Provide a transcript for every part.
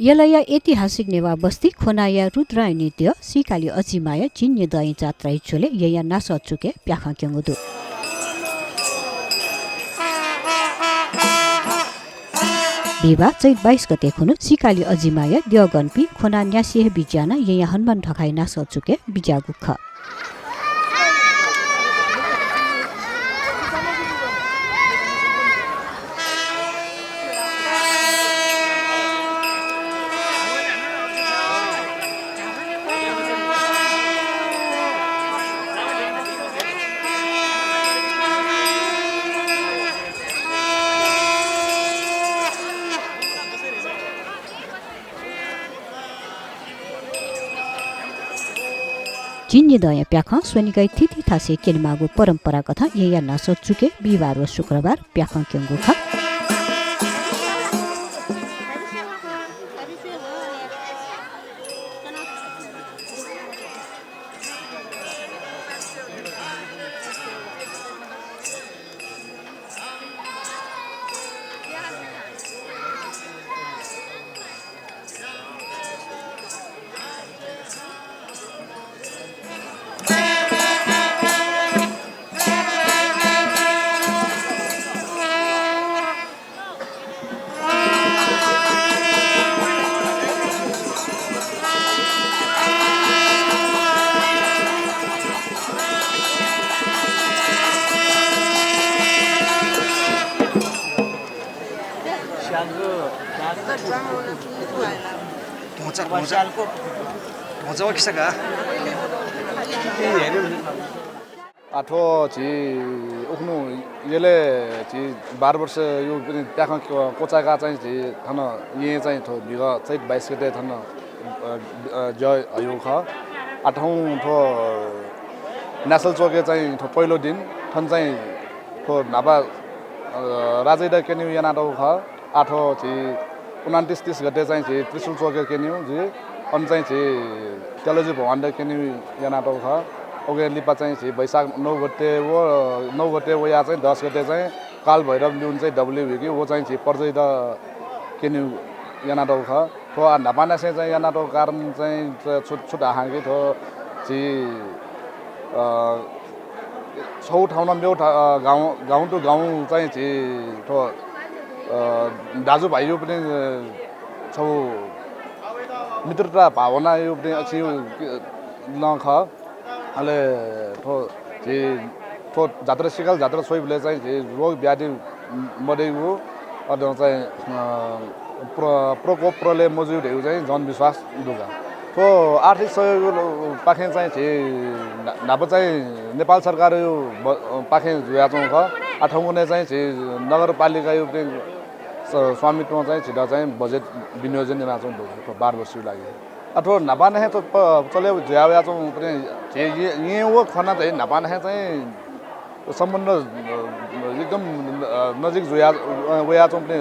यलया ऐतिहासिक नेवा बस्ती खोनाया रुद्राय नृत्य सिकाली अजिमाया चिन्य दही जात्रा चोले यया नास चुके प्याखा क्यंगुदु बिवा चैत 22 गते खुनु सिकाली अजिमाया द्यगनपी खोना न्यासिह बिज्याना यया हनुमान ढकाई नास चुके बिजागुख जिन्य दया प्याख स्वनिगाई थिथि थासे केलिमागु परम्परागत यया नास चुके बिहिबार व शुक्रबार प्याख क्यंगुख आठो छि उखनु येले छि 12 वर्ष यो प्याख कोचाका चाहिँ छि थन ये चाहिँ थो बिग चैत 22 गते थन जय अयो ख आठौं थो नेशनल चौके चाहिँ थो पहिलो दिन थन चाहिँ थो नापा राजैदा केन्यु यानाटो ख आठो छि 29 30 गते चाहिँ छि त्रिशुल चौके केन्यु जी अन चाहिँ छि तेलजी भवान केन्यु यानाटो ख ओके लिपा चाहिँ छि वैशाख 9 गते वो या चाहिँ 10 गते चाहिँ काल भैरव ल्युन चाहिँ डब्ल्युभी कि वो चाहिँ छि पर्जै द केन्यु यानाटो ख थो नापाना चाहिँ यानाटो कारण चाहिँ छुट छुट हागे थो छि छौ ठाउँमा मेउ गाउँ टु गाउँ चाहिँ छि थो दाजु भाइयो पनि छौ मित्रता भावना यो पनि अछि नख अले थो छि थो जात्रा सिकाल जात्रा सोइबले चाहिँ छि रोग व्याधि मरेगु अदो चाहिँ प्रकोप प्रले मजुद हेउ चाहिँ जनविश्वास दुगा थो आर्थिक सहयोग पाखे चाहिँ छि नाप चाहिँ नेपाल सरकार यो पाखे जुयाचौं ख आठौँगुने चाहिँ छि नगरपालिका यो स्वामित्व चाहिँ छिटा चाहिँ बजेट विनियोजन नाचौं दुगा 12 वर्ष लागि अथवा नापाने है तो चले जुयाया चौं पनि ये वो खाना चाहिँ नापाने है चाहिँ सम्बन्ध एकदम नजिक जुया वया चौं पनि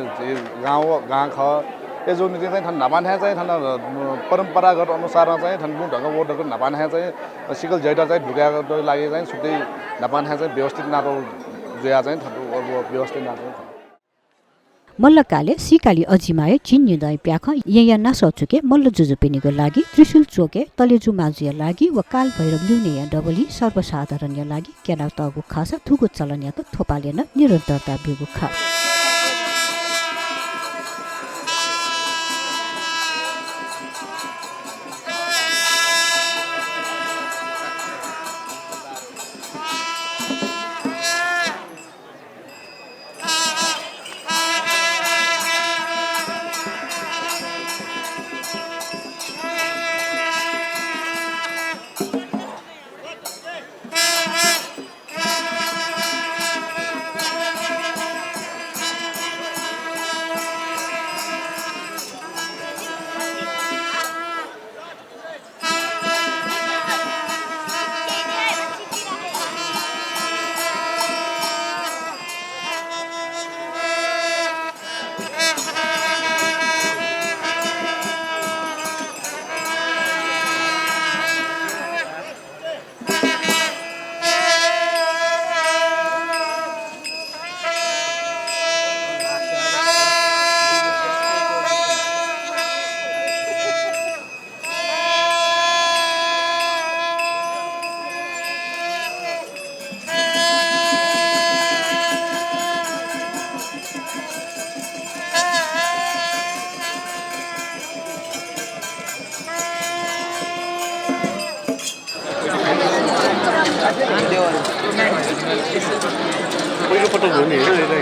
गाउँ ख ए जो नीति चाहिँ नापाने है चाहिँ परम्परागत अनुसार चाहिँ ठन्बु ढंग वो ढंग नापाने है चाहिँ सिकल जैटा चाहिँ ढुकाको लागि चाहिँ छुट्टै नापाने है चाहिँ व्यवस्थित नातो जुया चाहिँ व्यवस्थित नातो मल्लकाले सिकाली अजिमाए चिन्य दय प्याख यया नास चुके मल्ल जुजुपिनीको लागि त्रिशुल चोके तलेजु माजुया लागि व काल भैरव ल्युनेया डबली सर्वसाधारणय लागि केना तगु खासा थुगु चलन्या त थोपालेन निरन्तरता बिगु खा पहिलोपटक हो नि होइन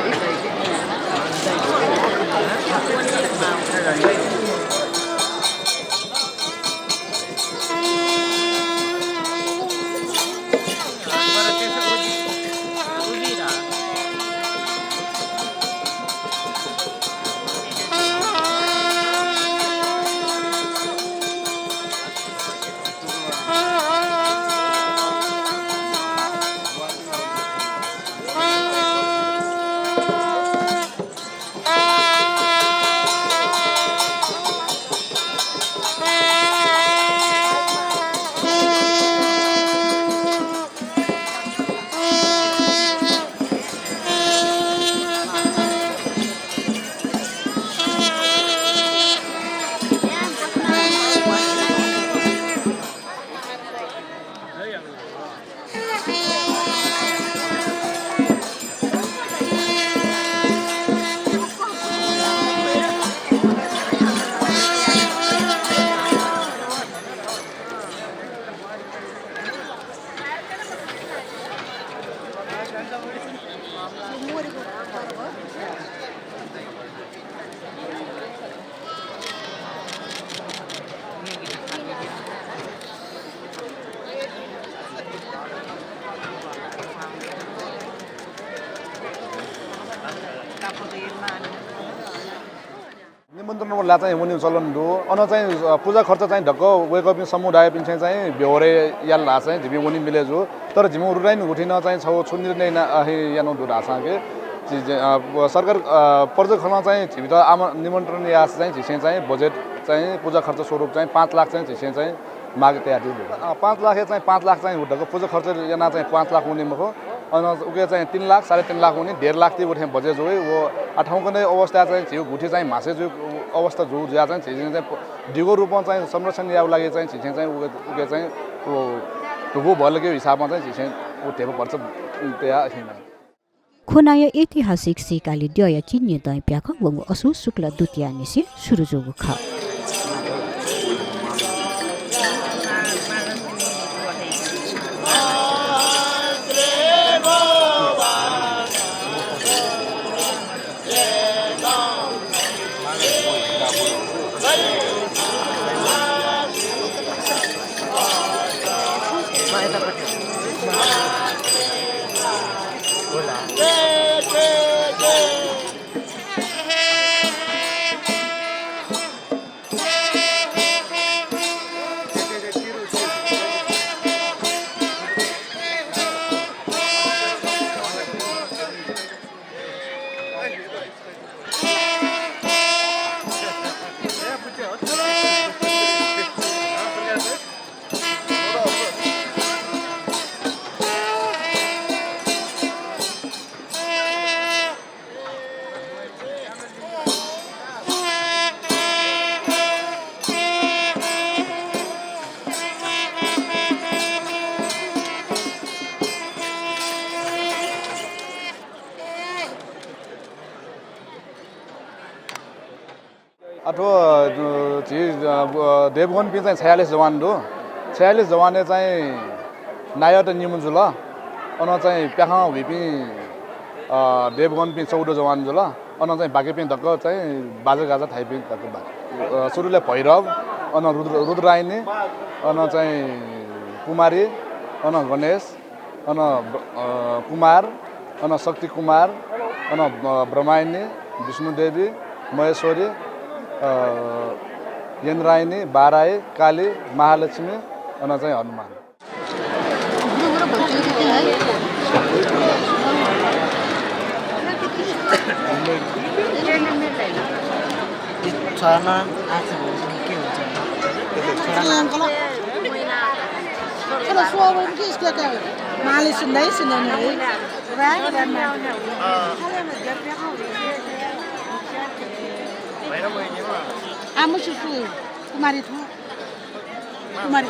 निमन्त्रणला चाहिँ हुने चलन हो अन चाहिँ पूजा खर्च चाहिँ ढक्क वेकअप समुदाय पिन्छे चाहिँ बेहोरे याल्ला चाहिँ झिमी उनी मिले जो तर झिमो रुराइन उठिन चाहिँ छौ छुन्दिर नै आहे यानो दुरा सांगे सरकार पर्ज खना चाहिँ झिमी त आम निमन्त्रण यास चाहिँ झिसे चाहिँ बजेट चाहिँ पूजा खर्च स्वरूप चाहिँ 5 लाख चाहिँ झिसे चाहिँ माग तयार दियो 5 लाख चाहिँ 5 लाख चाहिँ ढक्क पूजा खर्च याना चाहिँ 5 लाख हुने मखो अन उके चाहिँ 3 लाख 3.5 लाख हुने 1.5 लाख ती उठे बजेट हो वो ठाउँको नै अवस्था चाहिँ झिउ गुठी चाहिँ मासे जो अवस्था जो ज्या चाहिँ झिसे चाहिँ दिगो रूपमा चाहिँ संरक्षण याउ लागि चाहिँ झिसे चाहिँ उके चाहिँ ढुगो भलको हिसाबमा चाहिँ झिसे उठेको पर्छ त्यहाँ खोनाय ऐतिहासिक सिकाली द्वय चिन्य दय प्याख वंगु असु शुक्ल द्वितीय निसे सुरु जोगु ख अथवा देवगन पनि चाहिँ 46 जवान हो 46 जवानले चाहिँ नायट निमुन्जुल अन चाहिँ प्याख भिपी देवगन पनि 14 जवान जुल अन चाहिँ बाँकी पनि धक्क चाहिँ बाजा गाजा थाइ पनि धक्क सुरुले भैरव अन रुद्रायनी अन चाहिँ Kumari and Ganesh and Kumar and Shakti Kumar and Brahmayani Vishnudevi Maheshwari Indrayani Barahi Kali Mahalakshmi and चाहिँ हनुमान माले सुन्दै सुन्दैन आमु सुसु कुमारी थो कुमारी